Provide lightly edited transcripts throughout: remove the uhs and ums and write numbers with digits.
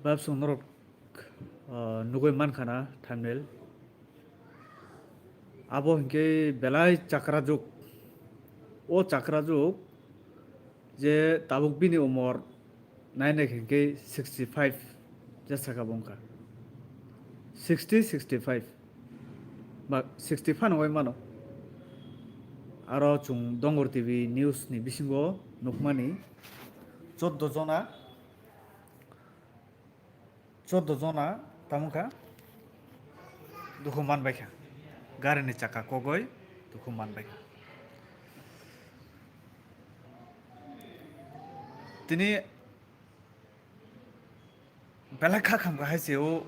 Babs norok nugoi mankana thumbnail abo hingke belai chakrajwk o chakrajwk je tabuk bini umor nainai hingke 65 jasaka bongka 65 ba 65 nogoi mano aro chung dongor tv news ni bisingo nukmani 14 jona tamungka duku manbaikha gari ni chaka kogoi duku manbaikha tini belai kha khamka haise o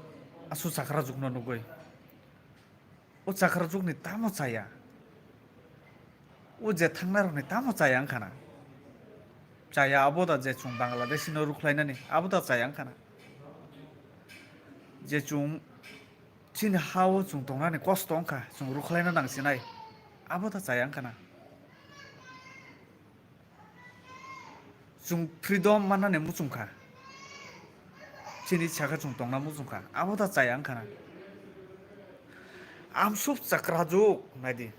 asu chakrajwk no nugoi o chakrajwk ni tamo chaya o je thangnai rok ni tamo chaya wngkhana chaya aboda je chung Bangladeshi no Rwkhlaina ni aboda chaya wngkhana je chung chini hao chung tongnani kosto wngkha chung Rwkhlaina nangsinai aboda chaya wngkhana chung freedom mannani muchungkha chini saka chung tongna muchungkha aboda chaya wngkhana amsuk chakrajwk naidi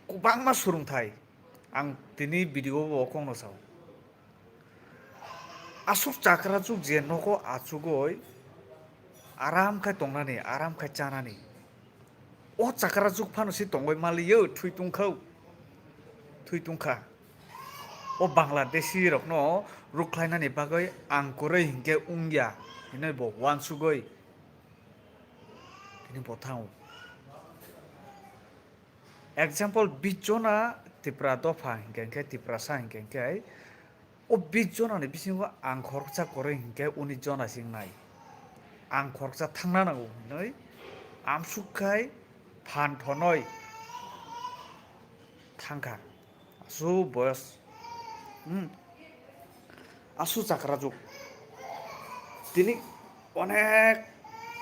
kubangma surungthai ang tini video bo kongno sao asuk chakrajwk je nogo achugoi aram khai tongnani aram khai chanani o chakrajwk phano si tongoi maliyo thuitungkha o Bangladeshi rokno Rwkhlaina ni bagwi angkoroi hingke ungya hinui bo wansugoi tini bo thango example 20 jona tipra dofa hingke tipra sa hingke o 20 jona ni bisingo ang khoroksa koroi hingke 19 jona singnai ang khoroksa thangna nango hinui amsukhai phan thonoi thangkha asu boyos asu chakrajwk tini onek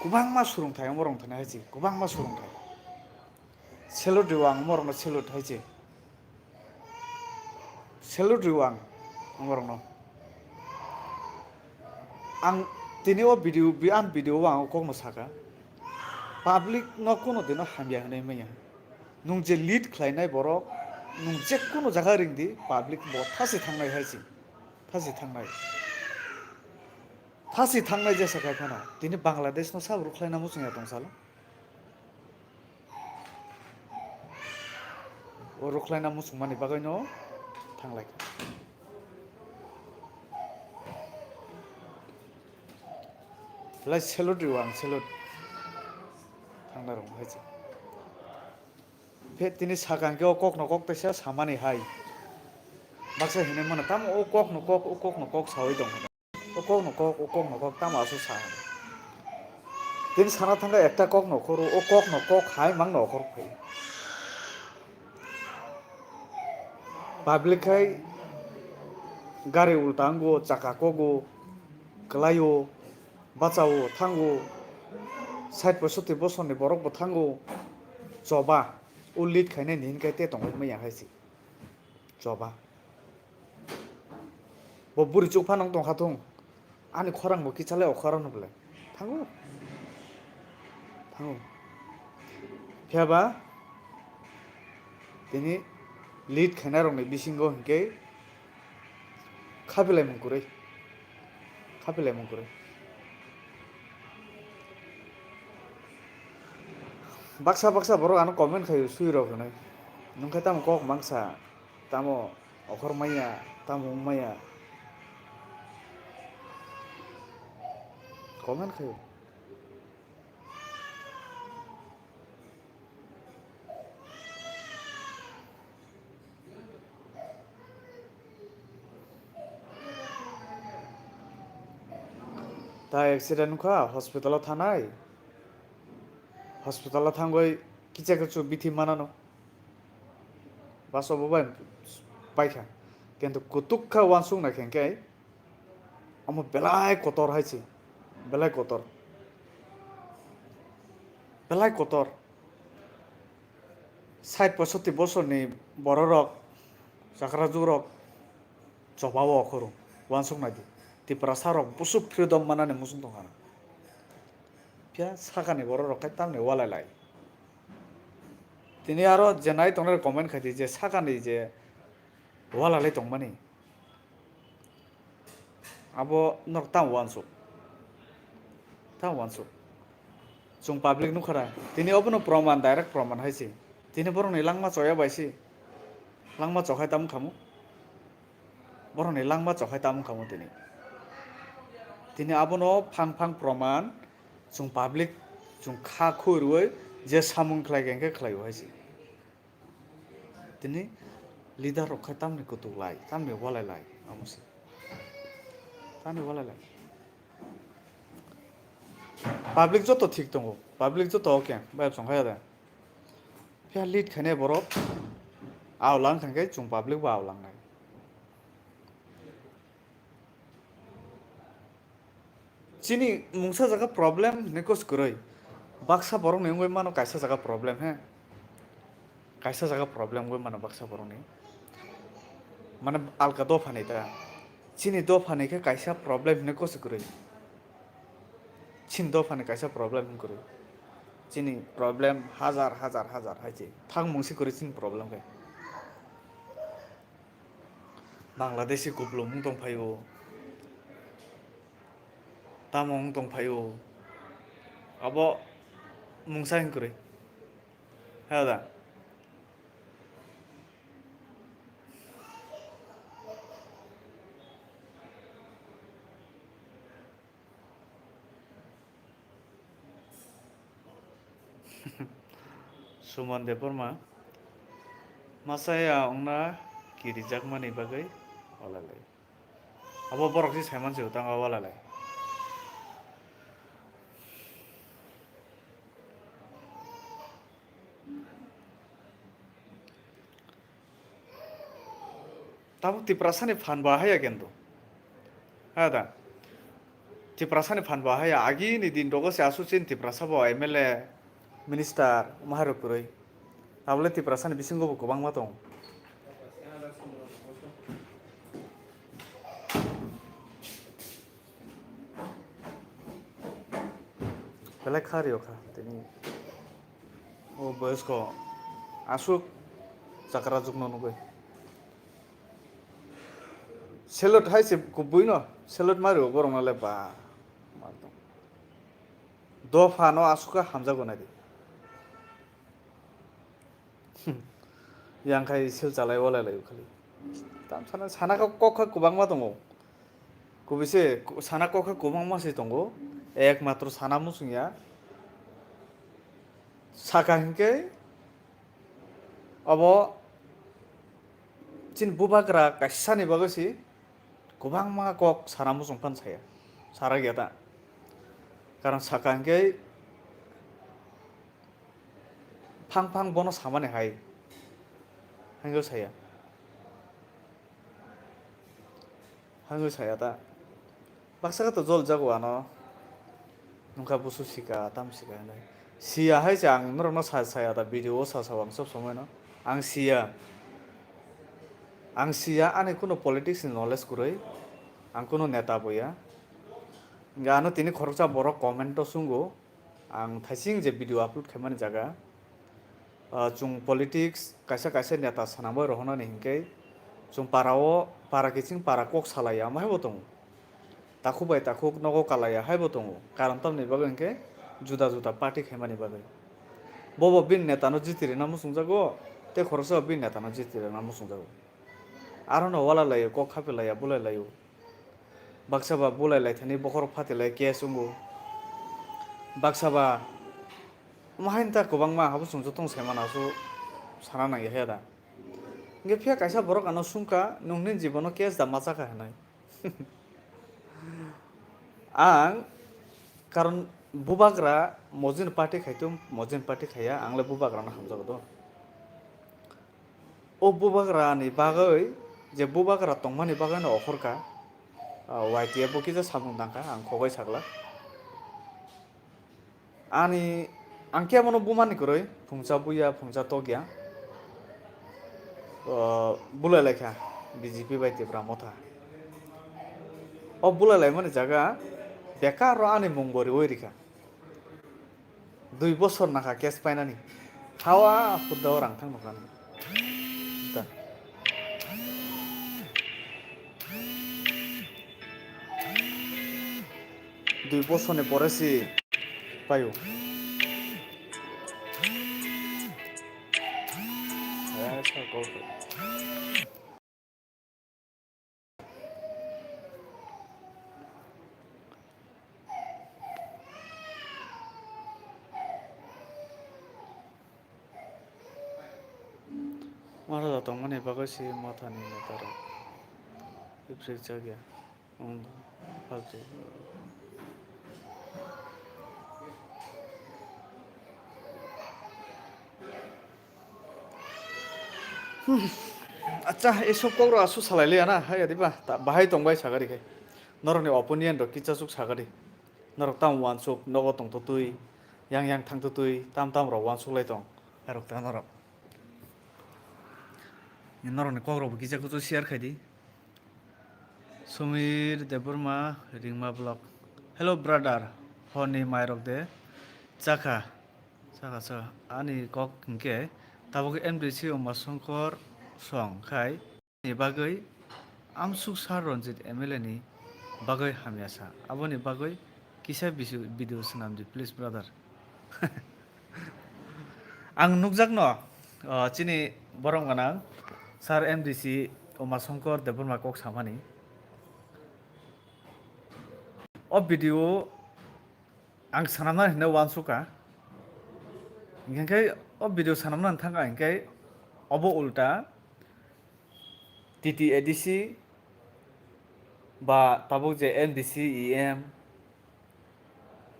kubangma surungthai morong thana haisi kubangma surungthai salute riwang morong salute haisi salute riwang morong ang tini o video wang kok masaka public no kono dino hamya hanai maya nung je lead khlainai borok nung je kono jaga ringdi public bo thasi thangnai haisi thasi thangnai je sakai phano tini Bangladesh no sab Rwkhlaina muchungya tongsalo o Rwkhlaina muchungmani bagui no thanglai lai salute riwang salute thangna rong haisi phe tini sakangke o kok no kok tesa samani hai baksa hinai mano tamo o kok no kok sawai dong o kok no kok tamo asu sa tini sana thanga ekta kok no koru o kok hai mang no kor phai public hai gari ultango chaka kogo klayo bachao thango 60 bosorni borok bo thango choba o lead khainai ni hingkai te tongoi maya haisi choba bo buri chuk phanang tongkhatung ani khorang bo kichalai okhara no bole thango phiaba tini lead khainai rok ni bisingo hingke khabilai mungkurui baksa borok ano comment khayo sui rok hinai nungkhai tamo kok mangsa tamo okhor maya tamo ungmaya comment khayo ta accident nungkha hospital thanai hospital thangoi kichakuchu bithi manano baso bobai paikha কিন্তু kutukha wansung na khengke amo belai kotor haisi belai kotor 60-65 bosorni borok chakrajwk rok chobao okhoro wansung nadi tipra sarok busuk freedom manani musung tongkhana फिया साखानि बर' रखाय तामने वालायलाय तिनि आरो जेनाय तंनाय comment खायदि जे साखानि जे वालालाय तंमानि abo nok tang wansu chung public nukhara tini obono proman direct proman haisi tini boroni langma choya baisi langma chokhai tam khamu boroni langma chokhai tam khamu tini abono phang proman chung public chung kha khurui je samung khlai gengke khlai haisi tini leader rok khai tamni kutuklai tamni walailai amusi tamni walailai public joto thik tongo public joto okay bai songhaya da pia lead khane borok awlang khangke chung public ba awlang nai chini mungsa jaga problem nekos kuroi baksa borok ne ngoi mano kaisa jaga problem he kaisa jaga problem ngoi mano baksa borok ni mane alka do phane ta chini do phane ke kaisa problem nekos kuroi chin do phane kaisa problem kuroi chini problem hazar haije thang mungsi kuroi chin problem ke Bangladeshi kublum tong phayo tamong tong phayo abo mungsa kuroi hada suman de porma masaya ongna kirijak mani bagai walalai abo borok si saiman se utang walalai tabu tiprasani phan bahaya kento hada tiprasani phan bahaya agi ni din dogo se asuchin tiprasa bo MLA minister maharo kuroi tabule tiprasani bisingo bo kobang matong belai khario kha tini o boysko asuk Chakrajwk no nugoi selot haise kubuino selot mario borong nale ba do phano asuka hamjago nadi yang khai sel chalai walalai khali tam sana sana ka kokha kubangma tongo kubise sana kokha kubangma se tongo ekmatro sana musungya saka hingke abo chin bubagra kaisani bagasi kubangma kok sana musung pan saya sara gyata karon saka hingke phang bono samane hai hanggo saya ta baksa to jol jago ano nungka busu sika tam sika nai sia hai jang norno saya ta video sa wang sob somoi no ang sia ane kuno politics knowledge kuroi ang kuno neta boya ngano tini khoroksa borok comment to sungo ang thaising je video upload khaimani jaga chung politics kaisa neta sanamoi rohona ni hingke chung para kiching para kok salaya mai botong takubai takuk nogo kalaya hai botong karon tamni bagai hingke juda party khaimani bagai bobo bin neta no jitire namu sungjago te khoroksa bin neta no jitire namu sungjago aro no wala layo kok khapelaya bulai layo baksaba bulai lai thani bokhor phatilai case ungo baksaba mahainta kubangma habu sungjotong saimana su sana nang yaheda nge phia kaisa borok ano sungka nungni jibono case da machaka hanai ang karon bubagra mojin party khaitum mojin party khaya angle bubagra na hamjago do o bubagra ni bagai je bubagra tongmani bagai no okhorka YTF bo kisa samung dangka ang khogoi sagla ani angke mono bumani koroi phungcha buya phungcha togya bulai lekha BJP bai tebra motha o bulai lai mani jaga bekar ro ani mungbori oirika 2 বছর নাখা case পাইনানি হাওয়া খুদাও রাং थां नखान दा 2 বছরনে পরেছি পায়ো मारा जाता माने बागासी माथानि नतारा इफ्रिक जागिया फालतु আচ্ছা এসব কগ্র আসু সালাইলিয়া না হাই আদিবা বাহাই তংবাই সাগারি খাই নরনি অপনিয়ান র কিচাসুক সাগারি নরক তাম ওয়ানসুক নগ তং তো তুই yang thang tu tui tam tam ro wan sulai tong arok ta norok norok ni kogro bu kisa kutu share khai di Sumir Deburma Ringma Block hello brother honi mairok de chakha chakha sa ani kok ke tabok MDC Masongkor song khai ni bagoi amsuk sar ronjit MLA ni bagoi hamyasa aboni bagoi kisa bisu video sunamdi please brother ang nukjakno chini borong ganang sar MDC Masongkor Deburma kok samani o video ang sanamna hina wansuka ingkai o video sanamna thanga ingkai obo ulta TTADC ba tabok je MDC EM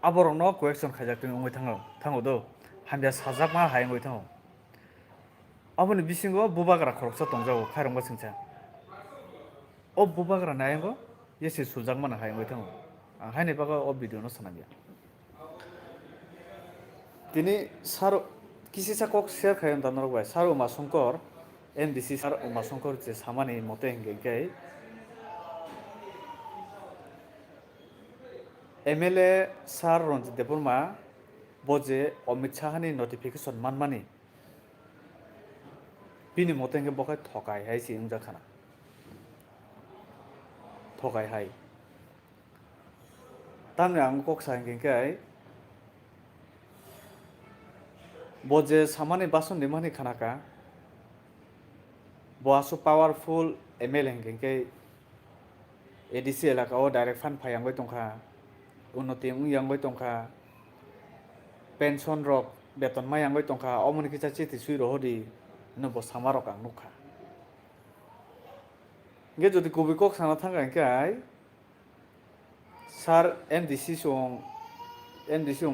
aborokno correction khaijak tong ongoi thango do hamja sajakma hayngoi thango aboni bisingo bubagra khoroksa tongjago khairongba singcha o bubagra nayango yesi sujakmana hayngoi thango haini baga o video no sanamya tini sar kisisa kok share khayam tanor bai sar Masongkor MDC sar Masongkor je samani mote hinggai MLA sar Ronjit Deburma boje Amit Shahani notification manmani bini mote hinggai bokai thokai hai si ungjakhana thokai hai tamni ang kok sangengkai boje samani bason nimani khanaka boasu powerful MLA hinggai ADC elaka o direct fund phayangoi tongkha unnoti ungyangoi tongkha pension rok beton mayangoi tongkha omoni kisa chiti sui rohodi no bo samarok ang nukha nge jodi kubi kok sana thanga kai sar MDC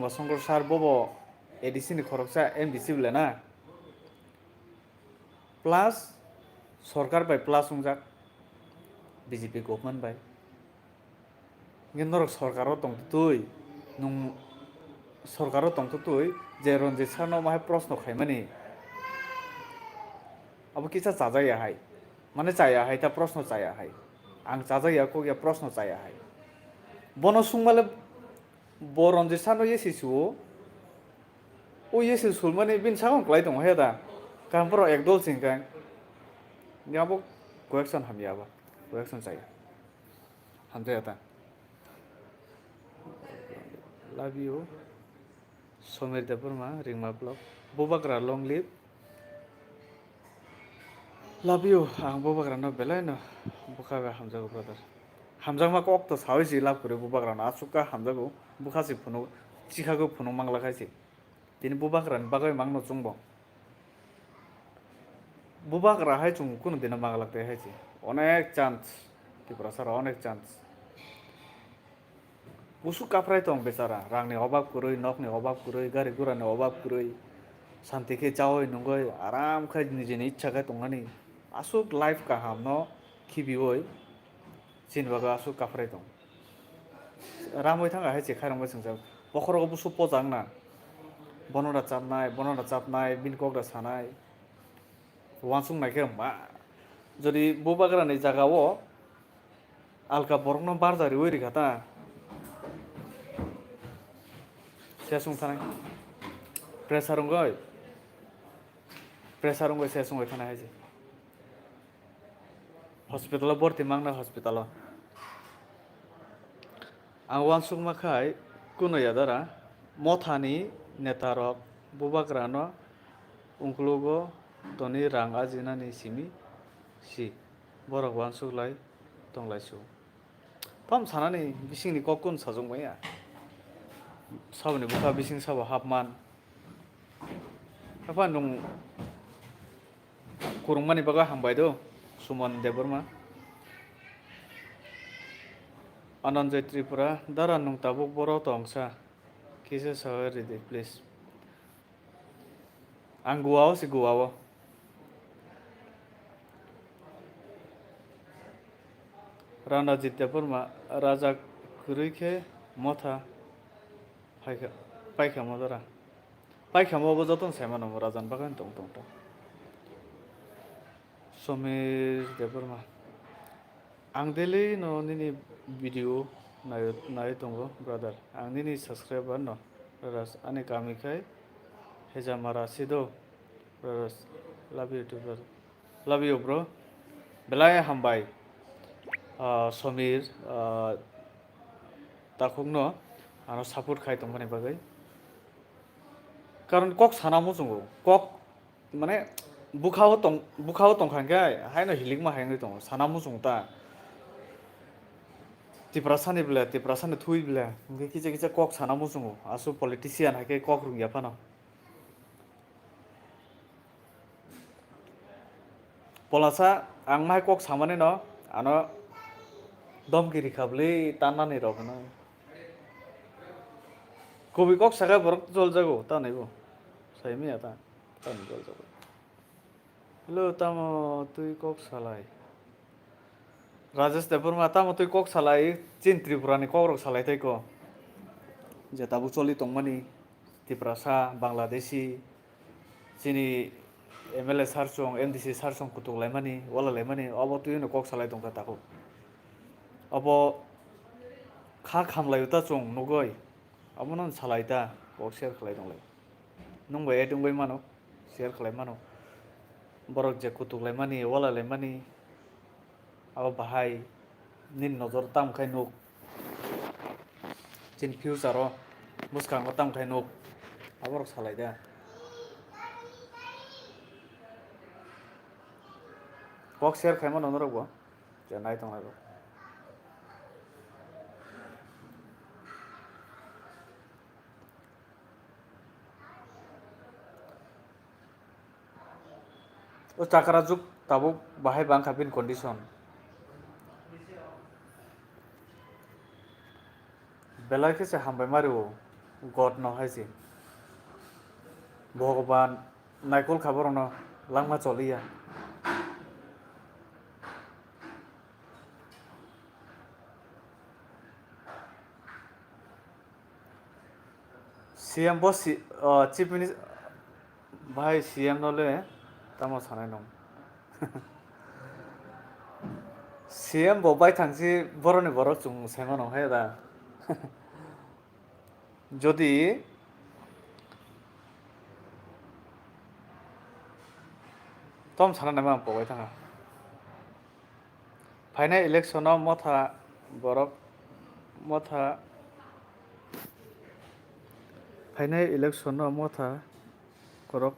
Masongkor sar bobo ADC ni khoroksa MDC blena plus সরকার বাই plus উংজাক BJP government বাই নরক সরকারও দং তুই নং সরকারও দং তুই যে রঞ্জিত সারনো মাহে প্রশ্ন খাইমানি আবো কিছা চাজাইয়া হাই মানে চাইয়া হাই তা প্রশ্ন চাইয়া হাই আং চাজাইয়া কগিয়া প্রশ্ন চাইয়া হাই বন সুংমালে ব রঞ্জিত সারনো ইয়েসিসু ও ইয়েসিসু মানে বিন সাগং ক্লাই দং হেদা কামপ্র একদল সিংকাং নিয়াবো কোয়েকশন হামিয়াবা কোয়েকশন চাইয়া হামজায়াতা love you Sumir Deburma Ringma Block Bobagra long live love you ang Bobagra no belai no bukaga hamjago brother hamjang ma kok to sawi si love kore Bobagra na asuka hamjago bukasi phuno chikhago phuno mangla khaisi tini Bobagra ni bagai mangno chungbo Bobagra hai chung kuno dina manglakte haisi onek chance Tripura sar onek chance busuk kaprai tong becara rangni obab kurui nokni obab kurui gari gurani obab kurui santi ke chawoi nungoi aram khai nijeni ichha khai tongani asuk life ka hamno khibioi chinbaga asuk kaprai tong ramoi thanga haisi khairangba singja bokhorogo busuk pojangna bonora chapnai binkokra sanai wansung naike ma jodi Bobagra ni jagao alka borokno barjari oiri khata sesung thanai प्रेसार रंगय से संगय थाना हायजे हस्पिटालाव भर्ती मांगना हस्पिटालाव आं वानसुकमाखाय कुनया दारा मथानि नेतारक बुबाग्रानो उंक्लुगो तनि रां आजिनानि सिमि si borok wansuk tonglaisuk tom sanani bisingni kokun sajongmaya saboni buka bising sabo hapman apa nung kurungmani baga hambai do suman deborma ananjay tripura dara nung tabuk boro tongsa kise sahari de please ang guwao si guwao Rana Jitya Purma Raja Kurike Motha Paika Modara Paika Moboton Samano Razan Bagan Tong Tong Somir Depurma Angdeli no Nini video Naitongo brother Angini subscriber no Brothers Anikamikai Hejamara Sido Brothers Love you too brother Love you bro Belaya Hambai Somir takungno ano support khai tongmani bagai karon kok sanamo jungo kok mane bukhao tongkhangkai haino hiling ma haingai tong sanamo jungta tiprasani thui bla nge kije kok sanamo jungo asu politician haike kok rungya pano polasa ang mai kok samane no ano domgiri khabli tanani rokno kobi kok saga borok jol jago ta naibo saimi ata tan jol jago lo tamo tui kok salai rajesh deburma tamo tui kok salai chin tripurani kok rok salai tai ko je tabu choli tongmani tiprasa bangladeshi chini mla sarchong mdc sarchong kutuk laimani wala laimani abo tui no kok salai tongka tako abo kha khamlai uta chong nugoi abo non salai ta kok share khlai donglai nungbai edungbai mano share khlai mano borok je kutuk laimani wala laimani abo bahai nin nojor tam khai nuk chin future ro muskang tam khai nuk abo rok salai da kok share khai mano norok bo je nai tonglai bo o Chakrajwk tabuk bahai bangkapin condition belai kese hambai mario god no haisi bhagwan naikol khabar no langma choliya CM boss chief minister bhai CM nole tamo sanai nong CM bo bai thangsi boroni borok chung semano heda jodi tom sana nama pogai thanga final election no motha borok motha final election no motha korok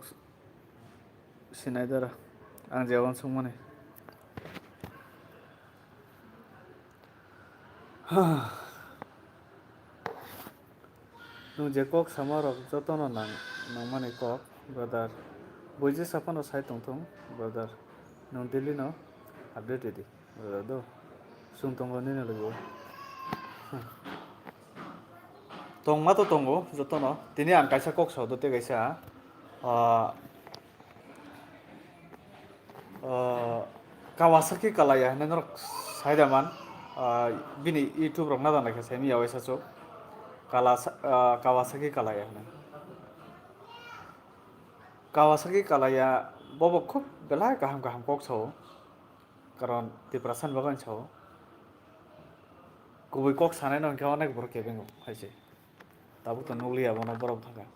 sinai dara ang jawan sungmane nung je kok samarok jotono nangmani kok brother boije sapano sai tongtong brother nung dili no update di brother do sungtongo ni na lugo tongma to tongo jotono tini ang kaisa kok saudo te kaisa Kawasaki kalaya nenok saidaman bini YouTube rok nada nakha semi yawaisa chok Kawasaki kalaya Kawasaki kalaya bobo khub belai kaham kok chho karon tiprasan bagan chho kubui kok sanai no kha onek bor kebengo haise tabu to nugli abono borok thaka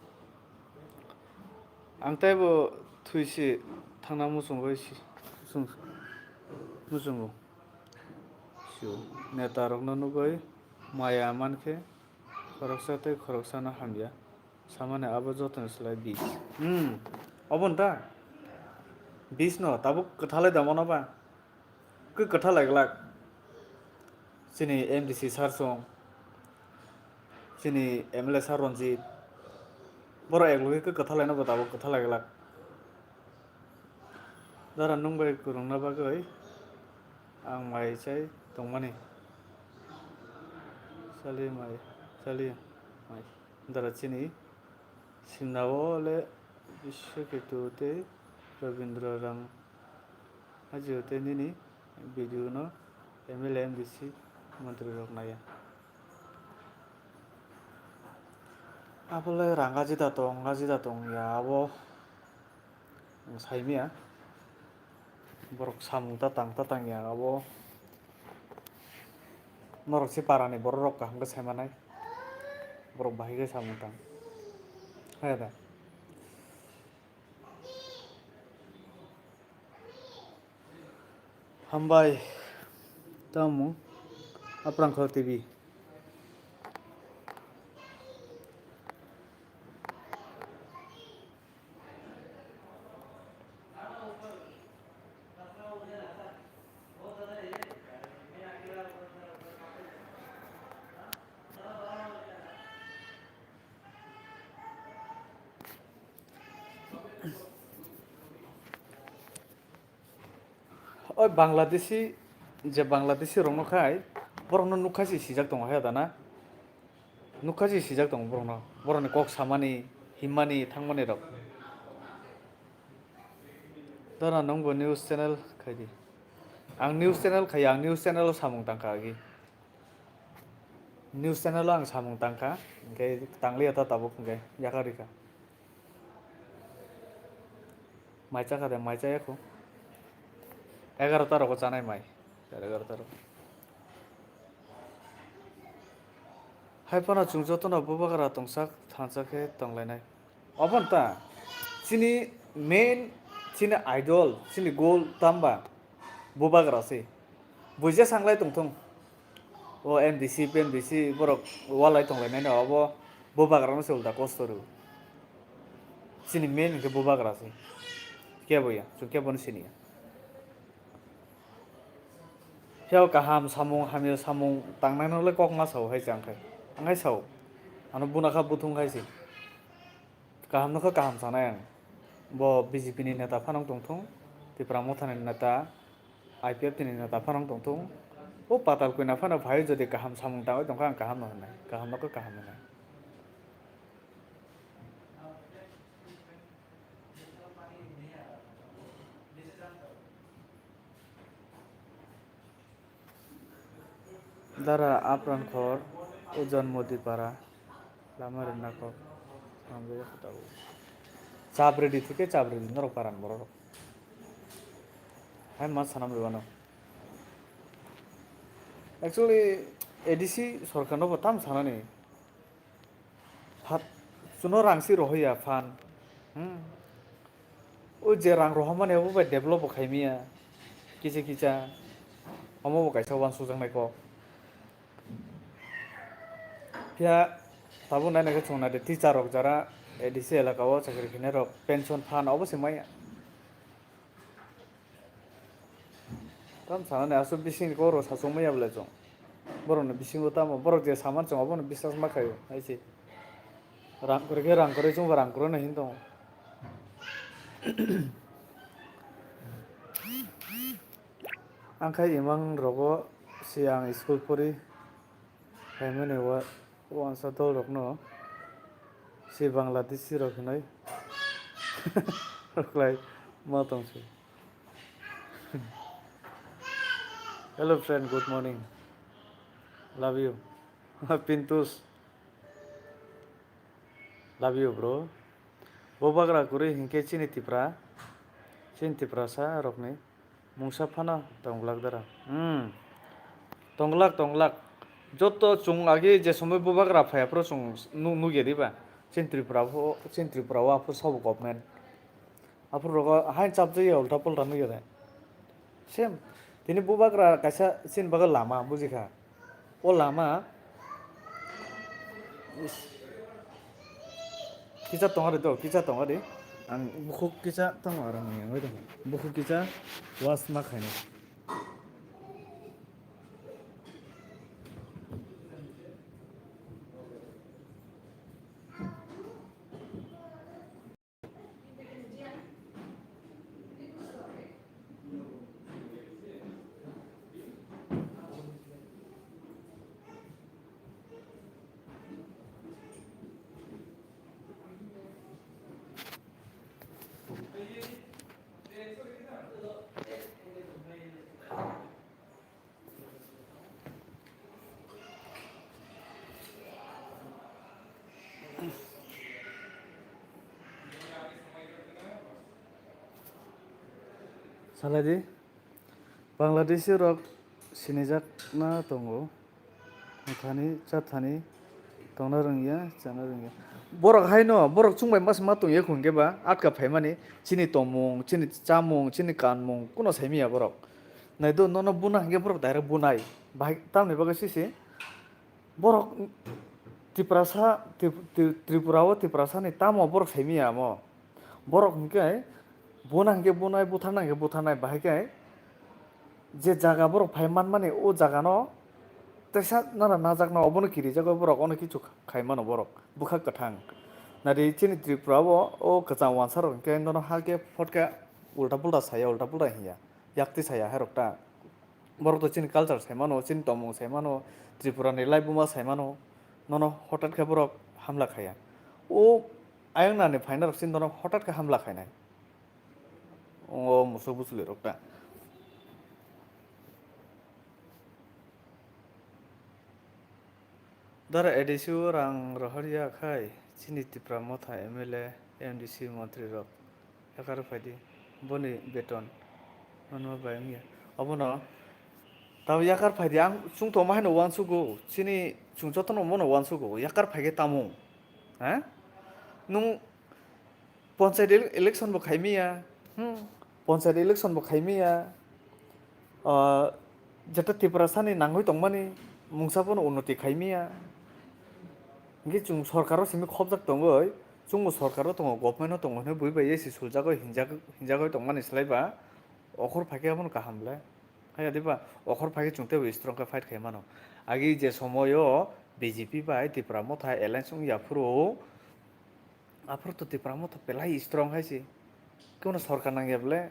आंथायबो थुइसि थांना मुसुंबो मुसुंगो सिउ नेता रखनो नुगै माया मानखे खरकसाते खरकसाना हामया सामाने आबो जतन सलाय बिस अबन ता बिस न ताबो कथालाय दामानबा कथा लायगलाक सिनि एमडिसि सारसं सिनि एमएलए सार रन्जित बर' एकलगे कथा लायनांगौ दाबो कथा लायगलाक दारा नंबाय गुरुंना बागै आं मायसाय दंमानि सालि माय सालि माय दारा चिनि सिमनावले विश्वकेतुते रविन्द्र रां हाजिवते निनि बिदिउनो एमएलए एमडिसि मंत्री रकनाया आफालाय रांगाजिदा दं या आबो साइमिया borok samung tatang ya abo norok si parani borok rok kaham ke semanai borok bahi ke samung tang ada hambai tamu aprang khol tv oi Bangladeshi rokno khai borokno nukhaisi sijak tongo he dana nukhaisi sijak tongo borokni kok samani himmani thangmani rok dana nongbo news channel khaidi ang news channel khai ang news channel samung tangka agi news channel ang samung tangka hingke tanglia ta tabuk hingke yakarika maisa kade maisa yako 11 rok janai mai 11 rok haipana chungjotono bubagara tongsak thangjake tonglainai obon ta chini main chini idol chini goal tamba bubagara se buja sanglai tongthong o MDC borok walai tonglainai no abo bubagara no sulta kostoru chini main hingke bubagara se keboya chungkebon sini Hiao kaham samung hamil samung tangnai nole kok ngasau hai jangkai angai sau ano bunaka butung hai si kaham no kaham sanai ang bo BJP ni neta phanang tongthong tipra mothani neta IPF ni neta phanang tongthong o patal kuina phana bhai jodi kaham samung tangoi tongkha ang kaham no hanai kaham no kaham hanai dara apran khor ojan modi para lamar nako sambe khatabu chabredi thike chabredi norok paran borok hai mas sanam bebano actually ADC sorkar no tam sanani hat suno rangsi rohoya fan o je rang rohamane bo develop khaimia kicha omo bo kaisa wan sujangnai ko pia tabo nai naga chungna de teacher rok jara ADC elaka o chakri khine rok pension fund obosai mai tam sanane aso bising ko ro sasung mai abla chong borokno bisingo tamo borok je saman chong obono biswas makhayo aisi rang kore chungba rang kore no hindong angkai imang rogo siang school pori haimane wa wansa dol rokno si Bangladeshi rok hinai Rwkhlaina tongsi hello friend good morning love you Pintus love you bro bobagra kuri hingke chini tipra sa rokni mungsa phana tonglak dara tonglak joto chung age je somoi bobagra phaya pro chung nugeriba centripura wa po sab government afur rogo hain chapjai ulta pulta nuyo de same tini bubagra kaisa sin baga lama bujikha o lama kisa tongari to kisa tongari ang bukhuk kisa tong arang yang itu bukhuk kisa was ma khaini saladi Bangladeshi rok sinijak na tongo thani chathani tongna rangya chana rangya borok haino borok chungbai mas ma tongye khungge ba atka phaimani chini tomung chini chamung chini kanmung kuno saimiya borok naido nono buna hangge borok direct bunai bai tamni baga sisi borok tiprasa tripura o tiprasa ni tamo borok saimiya mo borok hingke buna hangge bunai buthana hangge buthanai bai ke je jaga borok phaiman mani o jaga no tesa nana najakna obono kiri jago borok ono kichu khaimano borok bukha kathang nari chini tripura o kachang wansar ke nono hage photka ulta pulta saya ulta pulta hiya yakti saya herokta borok to chini culture saimano chini tomung saimano tripura ni laibuma saimano nono hotat khe borok hamla khaya o ayang nani phaina rok chin nono hotat khe hamla khainai o muso busuli rokta dara edisiu rang rohariya khai chini tipra motha MLA MDC mantri rok yakar phaidi boni beton nono bayangya abono taw yakar phaidi ang chungto mahino wansugo chini chungchotono mono wansugo yakar phaige tamu ha nung panchayat election bo khaimiya panchayat election bo khaimiya যেটা Tripura Sunny নাংহই tongmani mungsapono unnoti khaimiya hingke chung sorkaro simi khobjak tongoi chungbo sorkaro tongo government tongo hino buibai esi suljagoi hinjagoi tongmani slaiba okhor phaike abono kahamle haya diba okhor phaike chungtebo strong khe fight khaimano agi je somoyo BJP bai Tripura motha alliance ungya phuru afur to Tripura motha pelai strong haisi kono sorkar nangya bole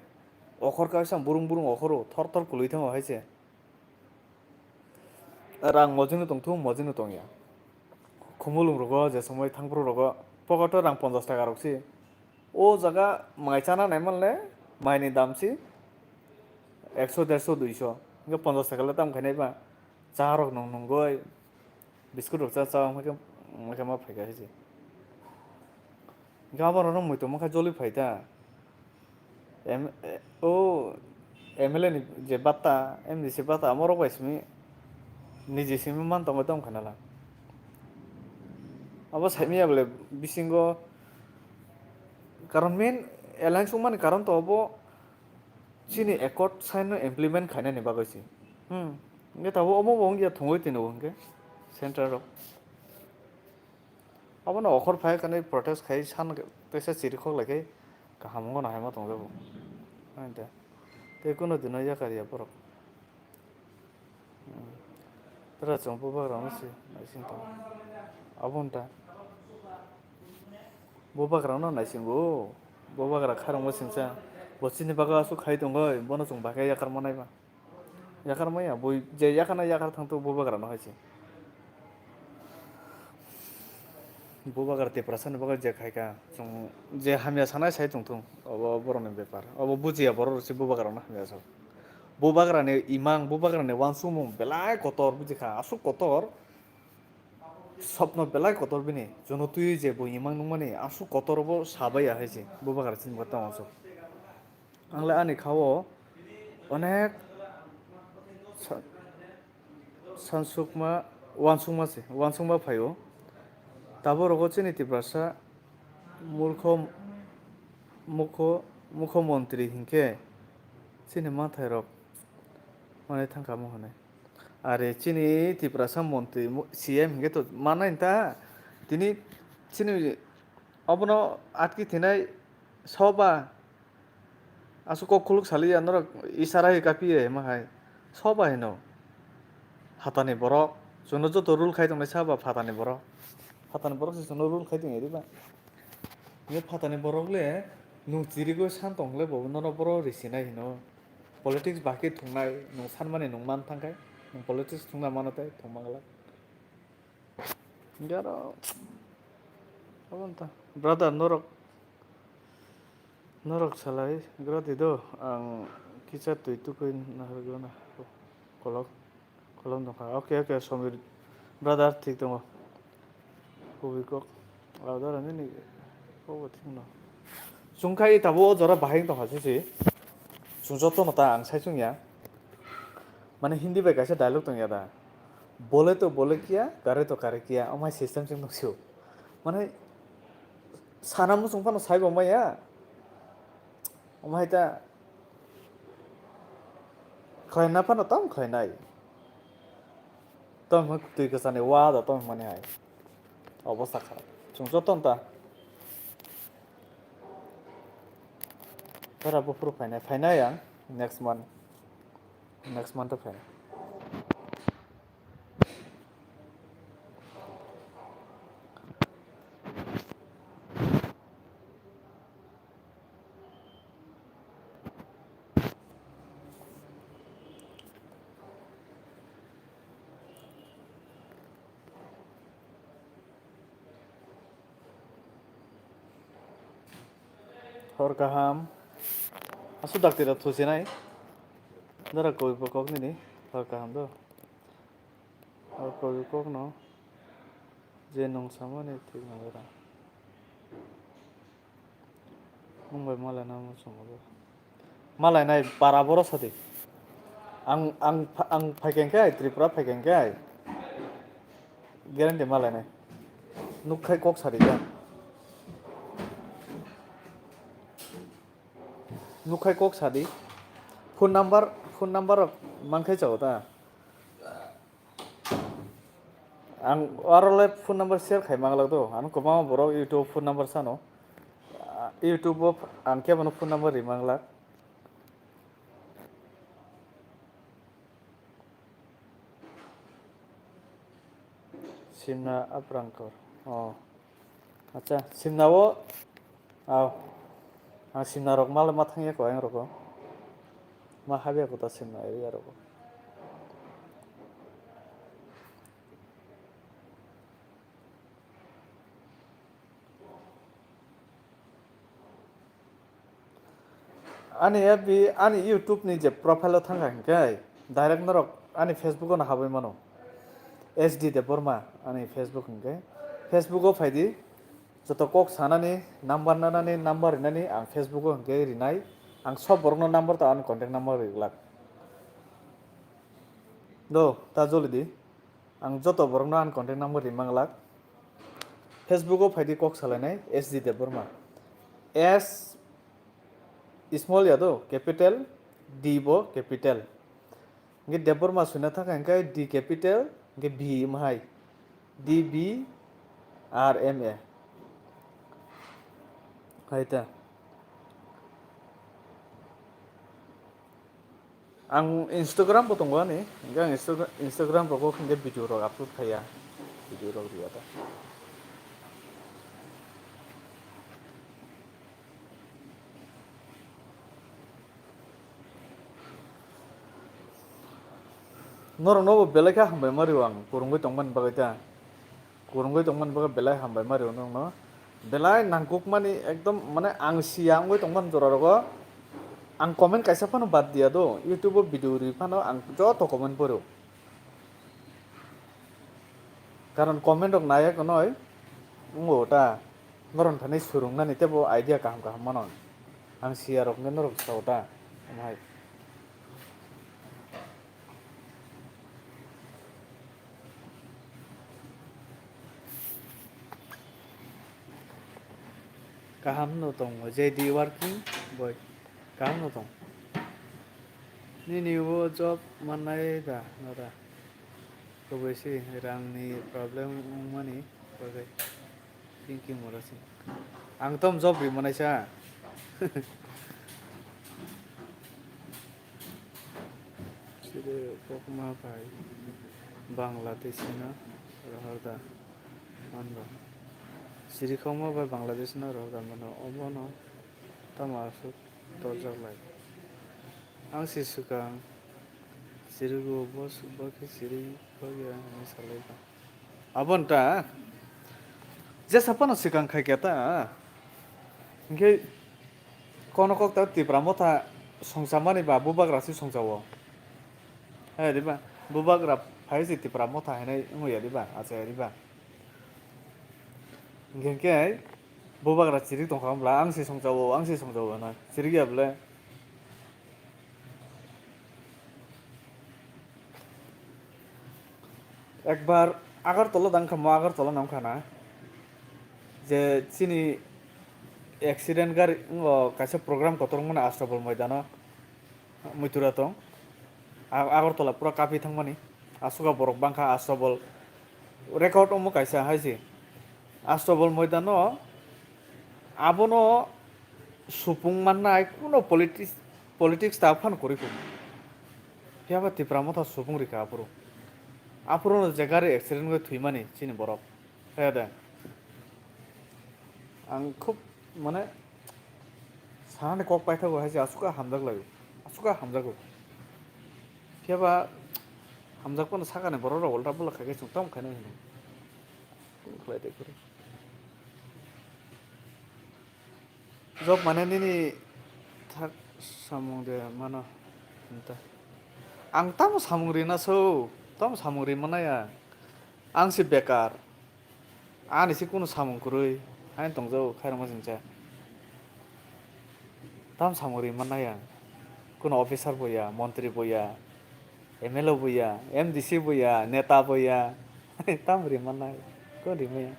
okhor kaisa burung okhoro thor thor kului thango haise rang mojino tongthum mojino tongya khumulung rogo je সময় thangpro rogo pokoto rang 50 টাকা রকছি ও জায়গা মাইচানা নাইমানলে মাইনি দামছি 100 150 200 ইঙ্গে 50 টাকা দাম খাইনাইবা চা rock নংগই biscuit rock চা আমাকে আমাকে মা ফাইকা হইছে গাবার রং মইতো মাখা জলি ফাইতা এম ও MLA ni je batta MDC batta amoro baismi nije simi man tong dam khanala abo saimiya bole bisingo karon main alliance mani karon to abo chini accord sign no implement khaina ni bagoisi nge tabo omo bongya thongoi tino nge center ro abo no okhor phai kanai protest khai san pesa chiri khok lakai kahamongo na haima tongjabo ante te kono dino yakariya borok tara chongpo bagra masi naising to abonta bobagra no naisingo bobagra kharangmo singsa bosini baga su khai dongoi bono chung baga yakar manaiba yakar maya boi je yakana yakar thangto bobagra no haisi bobagra te prasan baga je khaika chung je hamya sanai sai tungtung obo boroni bepar obo bujiya boror si bobagra no hamya so bobagra ne imang bobagra ne wansumung belai kotor bujikha asu kotor স্বপ্ন বেলায় কতর বিনি জন তুই যে বই ইমাং নংমানি আসু কতরবো সাবাইয়া হয়েছে বুবাগার চিন করতাম আসো আংলে আনি খাও অনেক সানসুকমা ওয়ানসুকমা ফাইও তাবো রগো চিনি তিব্রাসা মূর্খ মুখ मुख्यमंत्री हिंखे chini mathai rok manai thangkamo hone are chini Tiprasa mantri CM hinge to manai ta tini chini abono atki thinai soba asu kok khuluk sali anor isara hi kapiye mahai soba hino hatani borok jono joto rule khai tongnai saba phatani borok se jono rule khai tong eriba ye phatani borok le nung chirigo santong le bo nono borok risinai hino politics baki thungnai nung sanmani nung man thangkai nung politics thungna manatai thungmangla garo abonta brother norok salai grati do ang kicha tui tukui na hargona kolok kolom dongkha okay somir brother thik tongo kubikok adara ni kobo thingno chungkai tabo jora bahing tongkha sisi chungjoto nota ang saisungya মানে Hindi bai kaisa dialogue tongya da bole to bole kiya amai system sing nungsiu মানে sanamu sungpano saibo maya amai ta khlaina pano tam khlainai tom tui kasane wa da tom mane hai অবস্থা খারাপ chungjoto ta tara bufru fainai yang next month to fainai hor kaham asu daktira thusinai dara koi bokok ni hor kaham do hor koi bokok no je nong samane thik nagara mumbai malai namu songo malai nai para boro sati ang phaikenkai tripura phaikenkai guarantee malai nai nukhai kok sari ja nukhai kok sadi phone number mangkhai chao ta ang arole phone number share khai mangla do an ko ma borok youtube phone number sano youtube ang ke bono phone number ri mangla simna aprangkor acha simna wo simna rok mal ma thangye ko ang roko ma habe ko ta simna area roko ani fb ani youtube ni je profile thanga kai direct norok ani facebook na habai mano sd de borma ani facebook kai facebook o phaidi joto kok sanani number rinani ang facebook o kai rinai ang sob borokno number ta an contact number rilak do ta jolidi ang joto borokno an contact number rimanglak facebook o phaidi kok salanai sd de borma s small ya do capital d bo capital nge debor ma suna thaka engkai d capital nge b mahai d b r m a haita ang instagram bo tongo ani gang instagram bo nge video rok upload khaya video rok riata nor no belai ka hambai mario ang kurungoi tongman bagaita kurungoi tongman baga belai hambai mario no belai nangkuk mani ekdom mane ang siang goi tongman jororogo ang comment kaisa pano bad dia do youtube video ri pano ang joto comment poro karon comment rok nayak noi ngota ngoron thani surungnani tebo idea kaham manon ang siar rok norok sauta mai kaham no tongo JD working boy kaham no tong nibo job manai da nora kobesi rangni problem mani bagai thinking morasi ang tom job ri manai sa sire kokma pai Bangladeshi na rohda manba siri khoma bai Bangladesh na rohda mano obono tamasu torjak lai ang si sukang sirigo busuk baki siri bagi ani salai ba abon ta je sapano sikang khai keta ingke kono kok ta tipra motha songsamani ba bubagra si songjawo hai diba bubagra phai si tipra motha henai ngoya diba acha diba ingke bubagra chiri tongkhambla ang si songjawo na chiri gyable একবার আগরতলা দাংখামো আগরতলা নামখানা যে চিনি accident gar kaisa program kotor mana astrabol moidano muitura tong agartala pura kapi thangmani asuka borok bangkha astrabol record omo kaisa haisi astrabol moidano abono supung mannai kuno politics ta phan koriku fiaba tipramotha supung rika apuro apuro jagare accident go thuimani chini borok heda ang খুব মানে সাহানে cock পাই থাকো হাসি আসুকা হামজাক লাগে আসুকা হামজাকো কিয়াবা হামজাক কোন সাকানে বড় বড় উল্টা বলা খাইছে সুতম খানে হলো খুলাই দে করে জব মানে নিনি থাক সামং দে মানো এন্তা আং তাম সামংরি না সৌ তাম সামংরি মানায়া আং সি বেকার আনি সি কোন সামং করই আইন তংজौ খাইরমা जोंचा tam samuri manaya কোন অফিসার বইয়া মন্ত্রী বইয়া এমএলএ বইয়া এমডিসি বইয়া নেতা বইয়া tam ri manaya ko ri maya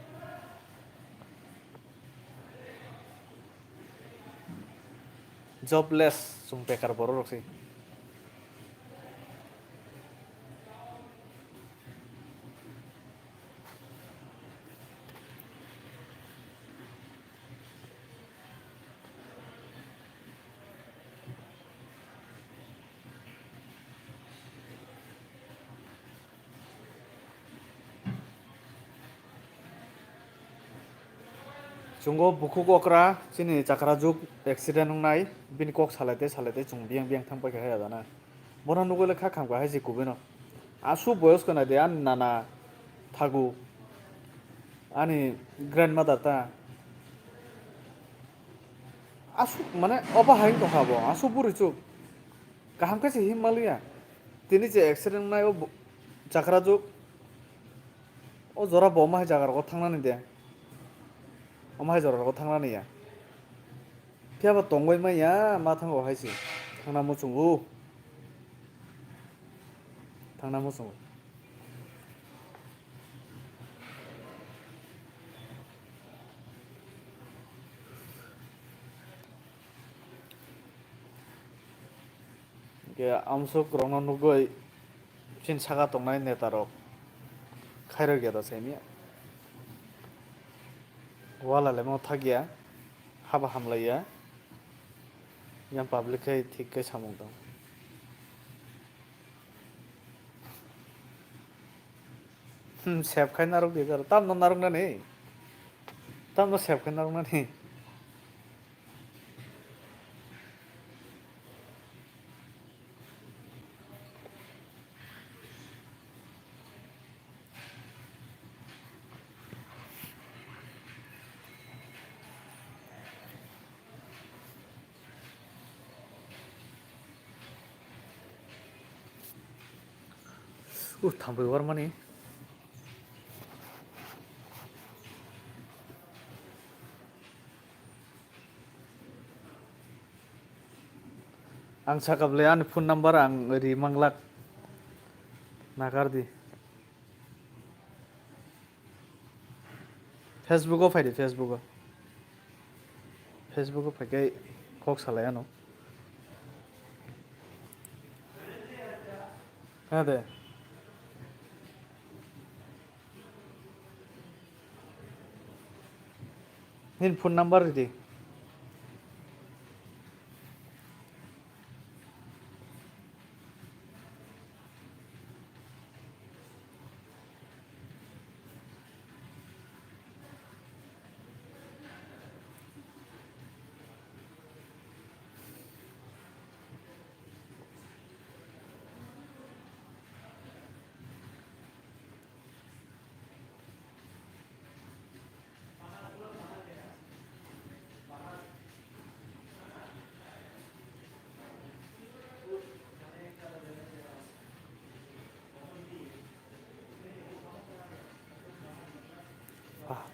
jobless sung bekar boro roksi Chungo buku kokra chini Chakrajwk accident nai bini kok salate chung biang thangpa ka ya dana bona nugole kha kham ka haji kubeno asu boyos kana de an nana thagu ani grandmother ta asu mane oba hain to habo asu buri chu kaham ka himalaya tini je accident nai o Chakrajwk o jora boma jagar ko thangnani de omai joror thangnani ya phiaba tongoi maya ma thango haisi thangna mo chungu ge amsuk Rokno nugoi chin saga tongnai netarok khairo geda saimia wala lemo thagia haba hamlaya yang public kai thik kai samung dong sep khai narok de jar tam no narok na nei tam no sep khai narok na nei tambai war mani ang sakable an phone number ang ri manglak nagardi Facebook o faide Facebook o phaikai kok salaya no ha de nin phone number di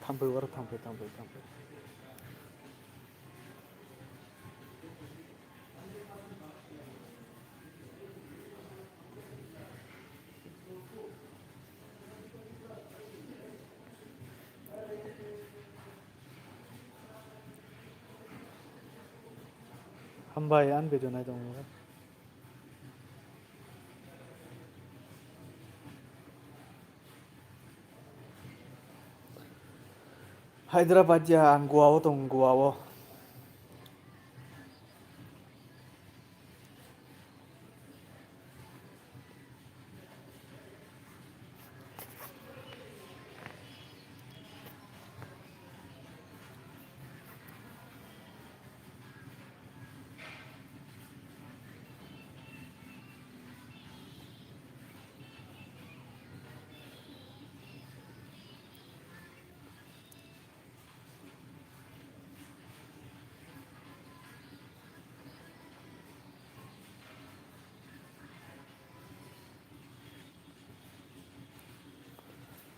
थांफै बार थांफै थांफै थांफै हामबाय आन video नायदों हायद्राबाद या आं गवाव दं गवाव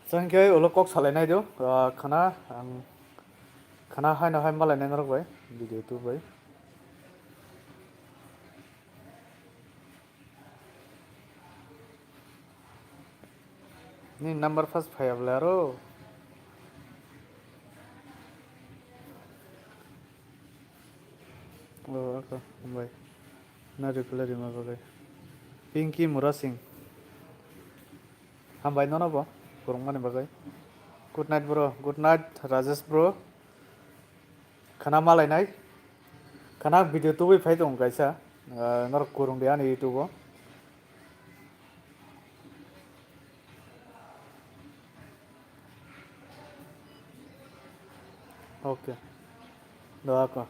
Sangkai ulo kok salai nai do khana ang khana hai na hai malai nai ngarok bai video tu bai ni number first phaya blaro oh okay bai na reply ma bai Pinky Mura Singh hambai no bo kurung mane bagai good night bro good night Rajesh bro khana malai nai khana video tu bai phai dong kaisa ngar kurung dia ni youtube okay doa ko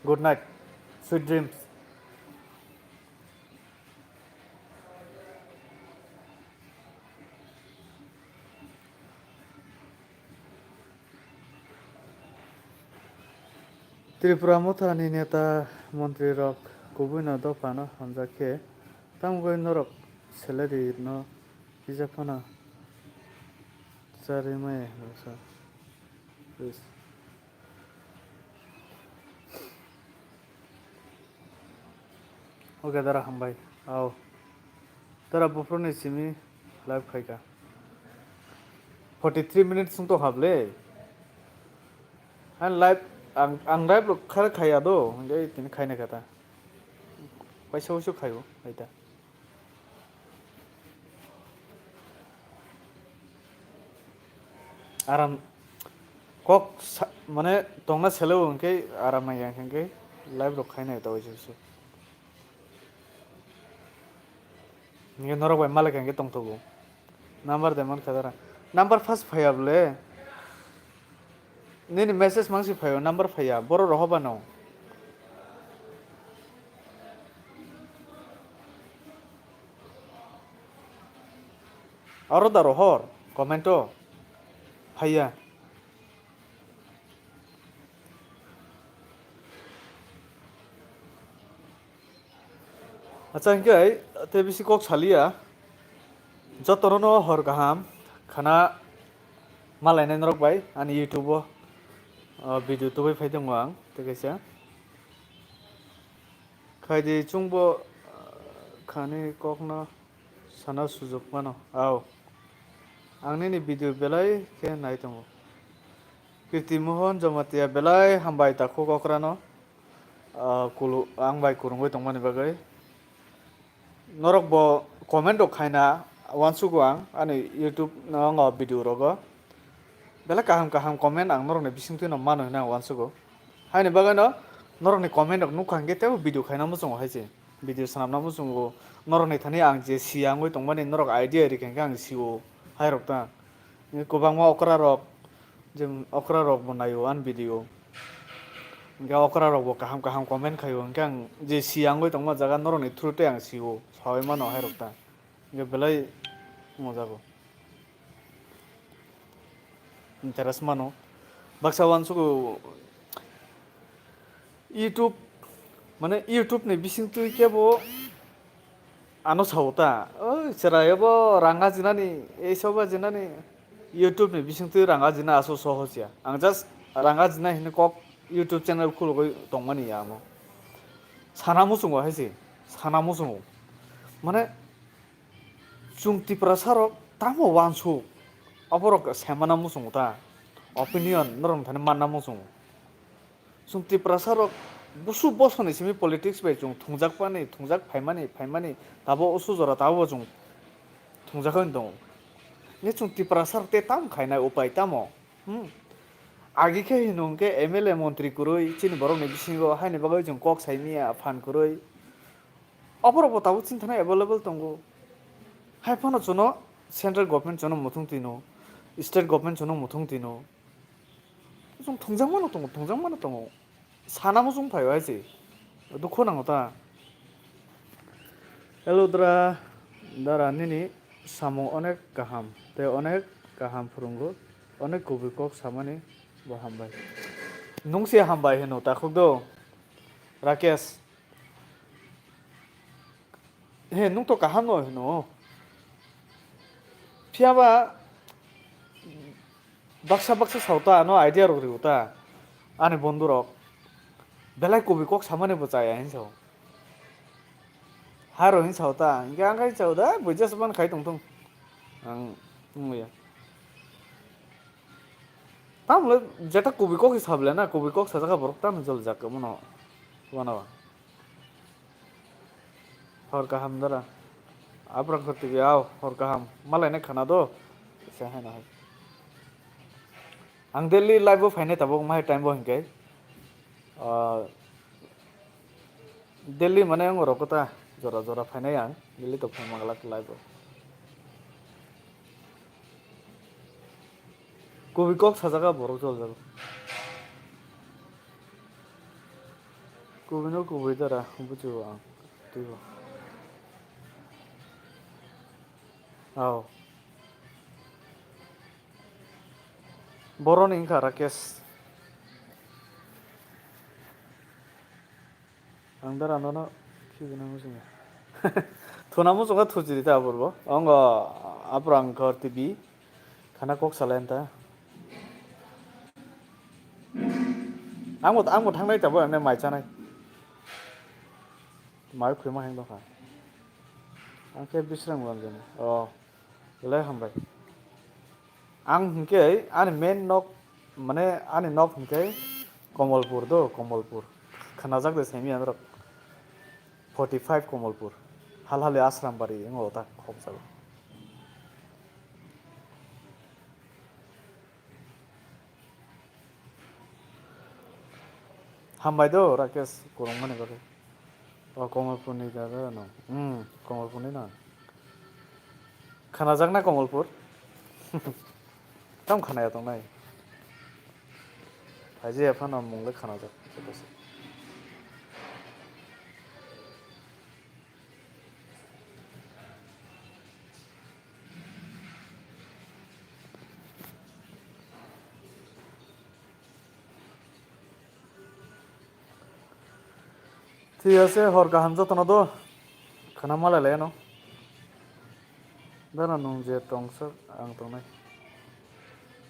good night sweet dreams Tripura Muthani Neta Mantri Rok Kubuna Dopano Hamzake Tamgo Norok Salary no Pizapana Sarime please okay dara hambai ao tara bufroni simi live khaika 43 minutes sung to hable and live ang live khar khaya do ngai tin khaina kata paisa usu khayo aita aram kok mane tongna selo ngke aram yang ngke live ro khaina to usu ni norok bai malak ngke tong togo number de man khadara number first phayable Nini message mangsi phayo number phaya boro rohoba no aro da rohor commento phaya acha ingkai te bisi kok salia jotorono hor gaham khana malai nai norok bai ani youtube video tu bai phai dong ang te kaisa khaidi chungbo khani kokna sana sujok mano ao angni ni video belai ke nai tongo Kirti Mohan Jamatia belai hambai ta ko kokrano kulu ang bai kurungoi tongmani bagai norok bo comment rok khaina wansugo ang ani youtube no video rogo bela kaham kaham comment ang norok ni bisingtui no mano na wansugo haini bagai no norok ni comment rok nukhang ge tebo video khaina musung haise video sanamna musungo norok ni thani ang je siangoi tongmani norok idea ri kengka ang siwo hairok ta kubangma okra rok je okra rok bonayo an video ga okra rok bo kaham kaham comment khayo ang je siangoi tongma jaga norok ni through te ang siwo sawai mano hairok ta ge belai mojago interest mano baksa wansugo youtube মানে YouTube নি বিসিং তুই কেবো আনো সাউতা ও সেরাইবো রাঙ্গা জিনানি এই সবা Jinani YouTube নি বিসিং তুই রাঙ্গা জিনা আসো সহজিয়া আং জাস্ট রাঙ্গা জিনা হিনে কক ইউটিউব চ্যানেল খুলগই দংমানি আমো সানা মুসুঙ্গো হাইসি সানা মুসুঙ্গো মানে চুংতি প্রসারক তামো ওয়ানসু অপরক সেমানা মুসুঙ্গো তা অপিনিয়ন নরম থানে মাননা মুসুঙ্গো চুংতি প্রসারক busu bosoni simi politics bai chung thungjak pani thungjak phaimani tabo usu jora tabo chung thungjak han dong ne chung tiprasar te tam khaina upai tamo agi khe hinung ke mla মন্ত্রী kuroi chini borok ni bisingo haini bagai chung kok saimia phan kuroi oporobo tabo chinthana available tongo haipano chuno central government chuno muthung tino state government chuno muthung tino chung thungjak mano tongo 사나무 좀 봐요 하지 놓고 나오다 엘로드라 나라니니 사모 어넥 가함 때 어넥 가함 푸른고 어넥 고비꼭 사마니 뭐 한바이 농세 한바이 해노 다국도 라케스 해 농토 가한 거 해노 피아바 박사 사우다 너 아이디어로 그리고다 안에 본두럭 belai kobi kok samane bocaya hinso haro hinso ta inge angai chauda buja saban khai tong ang muya tamle jeta kobi kok hisable na kobi kok sajaga borok tam jol jak mono wanawa hor kaham dara abrang khoti yao hor kaham malai ne khana do se hana ang delhi live bo faine tabok mai time bo hinke Delhi माने आं रकता जरा जरा फाइनाय आं दिल्ली तो फाइमागला live कबिकक साजागा बरक जल जागो कबिनो कबि दारा बुझो आं दिबो औ बरनि इंखा Rakesh ang dara no kibina musunga thona musunga thujiri ta borbo anga aprang ghar tv khana kok salenta angmo thangnai tabo ane mai chanai mai khuma hang dokha angke bisrang wanjani o le hambai ang hingke ani main nok mane ani nok hingke komolpur khanajak de semi andro 45 Komalpur halhale ashram bari ngo ta khobsago hambai do rakesh korong mane bare o Komalpur ni jaga no Komalpur ni na khanajak na Komalpur tam khanaya tong nai aje afana mungle khanajak ঠিক আছে হর গাহাম যতন দো খানা মালা লে no dana nung je tongsa ang tongnai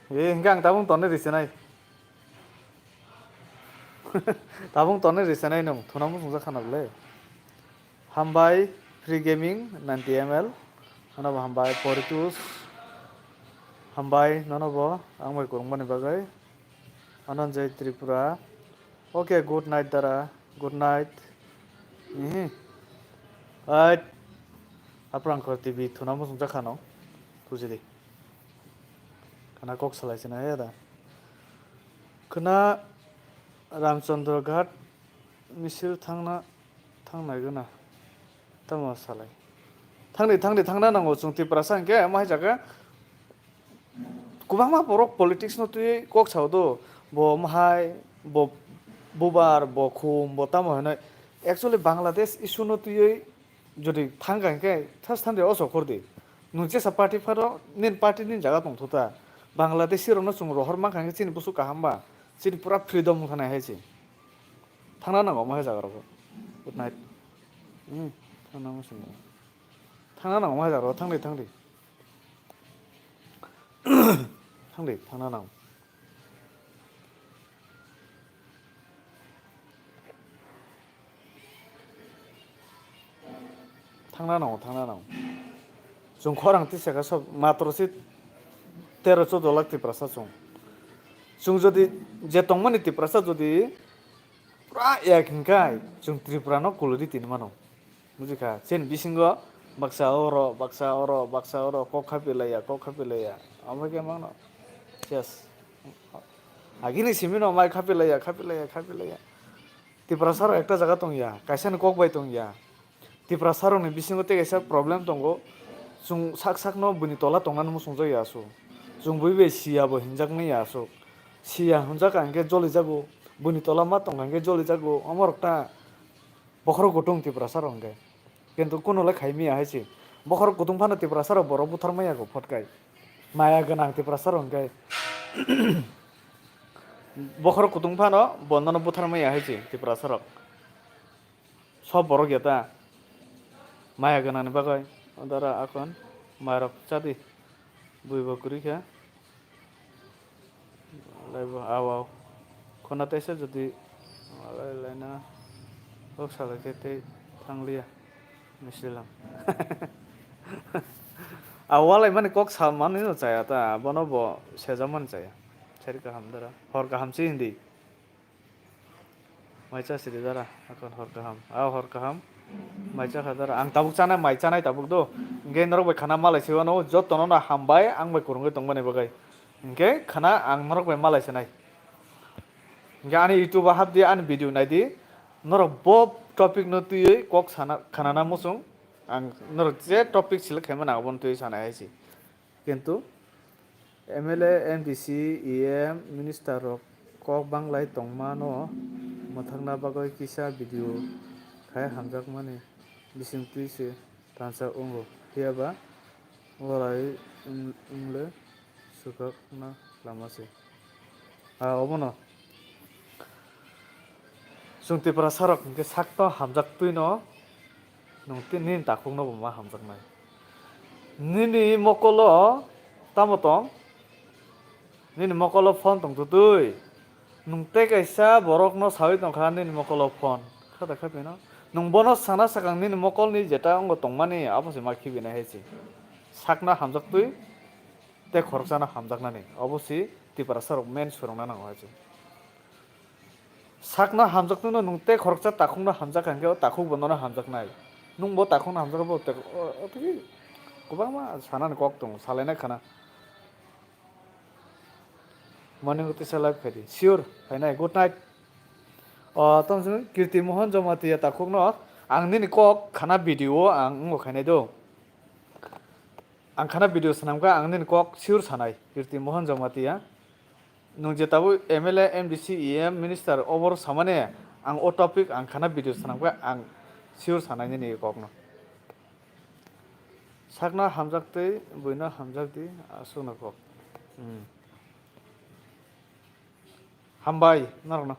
hingga ang tabung tonne risenai tabung tonne risenai nung thonamu sungsa khanable hambai free gaming 90 ml anoba hambai poritus hambai nonobo angbai kurung bani bagai ananjay tripura okay good night dara Good night. Ait. Aprang ko TV thuna mo sung jakano. Tujidi. Kana kok salai sina ya da. Kana Ramchandra Ghat misil थांनाय गना तमा सालाय थांना नांगौ जों तिप्रासा के मा जागा गोबां मा बरक पलिटिक्स न तुय कक सावदो ब माहाय ब बुबार ब खुम ब तामा हनै एक्चुअली बांग्लादेश इशु न तुय যদি थांगांके थास थांदे असो करदि नुचे सा पार्टी फारो निन पार्टी निन जागा दंथता बांग्लादेश सिरनो जों रहर मा खांगे चिन बुसु काहामबा चिन पुरा फ्रीडम खानाय हायसि थांना नांगौ मा जागाराव गुड नाइट थांना मोसुम थांना नांगौ मा जागाराव थांदे थांना नांगौ थांना नांगौ जों खरां तिसेका सब मात्रसि 13-14 लाख तिप्रासा जों যদি যে তংমানি तिप्रासा যদি পুরা এক হিংকাই जों त्रिपुरानो कुलुदि तिनमानो बुजिखा जेन बिसिंगो बाक्सा अर क खापिलाया ओमफ्राय के मानो यस आगिनि सिमिनो माइ खापिलाया त्रिपुरासार একটা জায়গা दंया कायसानो कक बाय दंया त्रिपुरासारनि बिसिंगो तेगेसा प्रब्लेम दंगो जों साक न बुनि तला तंनानै मुसुं जायो आसु जों बयबो सियाबो हिंजाकनै आसु सिया हुंजाक आंगे जलि जागो बुनि तला मा तंगांगे जलि जागो अमरकता बखर गुटुं त्रिपुरासार अंगे किन्तु कुनोलाय खायमिया हायसि बखर गुटुं फानो त्रिपुरासार बर बुथारमायागो फटकाय माया गोनां त्रिपुरासार अंगे बखर गुटुं फानो बन्दन बुथारमाया हायसि त्रिपुरासार सब बर गेता माया गोनांनि बागै दारा आकन मायरक चादी बुइबो कुरिखा लाइबो आव खनातेसे जुदि Rwkhlaina Rwkhlaina थांलिया मिसिलां आवलाय माने कक सामानो जाया ता बनबो सेजामान जाया सेरि गाहाम दारा हर गाहामसि हिन्दी माइचा सिरि दारा आकन हर गाहाम माइचा खादारा आं ताबुक चाना माइचा नाय ताबुक दो इंगे नरक खाना मालाय सेवानो जतनो ना हामबाय आं बाय कुरुंगे दंबाने बगाय इंगे खाना आं नरक बाय मालाय सेनाय इंगे आनि यूट्यूब हाबदि आनि भिडिअ नायदि नरक बब टपिक न तुयै कक साना खाना मुसुं आं नरक जे टपिक सिलेक्ट खायमोन आं बन तुयै सानाय हायसि किन्तु एमएलए एमडीसी ईएम मिनिस्टार कक बांलाय तंमानो मथांना बागै किसा भिडिअ खाय हामजाक माने बिसिं तुइसे तानसा उंगो हियाबा वराय उंले सुखाकना लामासे अबनो जों त्रिपुरासारक इंगे साकto हामजाक तुइनो नंति निन ताखुंनो मा हामजाकनाय निनि मकलो तामतong निनि मकलो फन तंतु तुइ नंते कायसा borokno sawi tongkha निनि मकलो फन खाता खापिनो नंबोनो साना साकां निनि मकलनि जेटा अंग तंमानि आपसे मा खिबिनाय हायसि साकना हामजाक तुइ ते खरकसाना हामजाकनानि अबसि त्रिपुरासारक मेन सुरंना नांगौ हायसि sakna hamjak tuno nung te khoroksa takungna hamjak hangke takuk bonono hamjaknai nung bo takungna hamjak bo te otiki kubang ma sanan kok tung salaina khana morning uti salai khadi sure hainai good night tongjung kirti mohan jomati takukno ang nini kok khana video ang ngo khainai do ang khana video sanamka ang nini kok sure sanai kirti mohan jomati ya nung jetabu MLA MDC EM minister over samane ang o topic ang khana video sanamka ang sure sanai ni kokno sakna hamjakte buina hamjakdi asuna kok hambai narna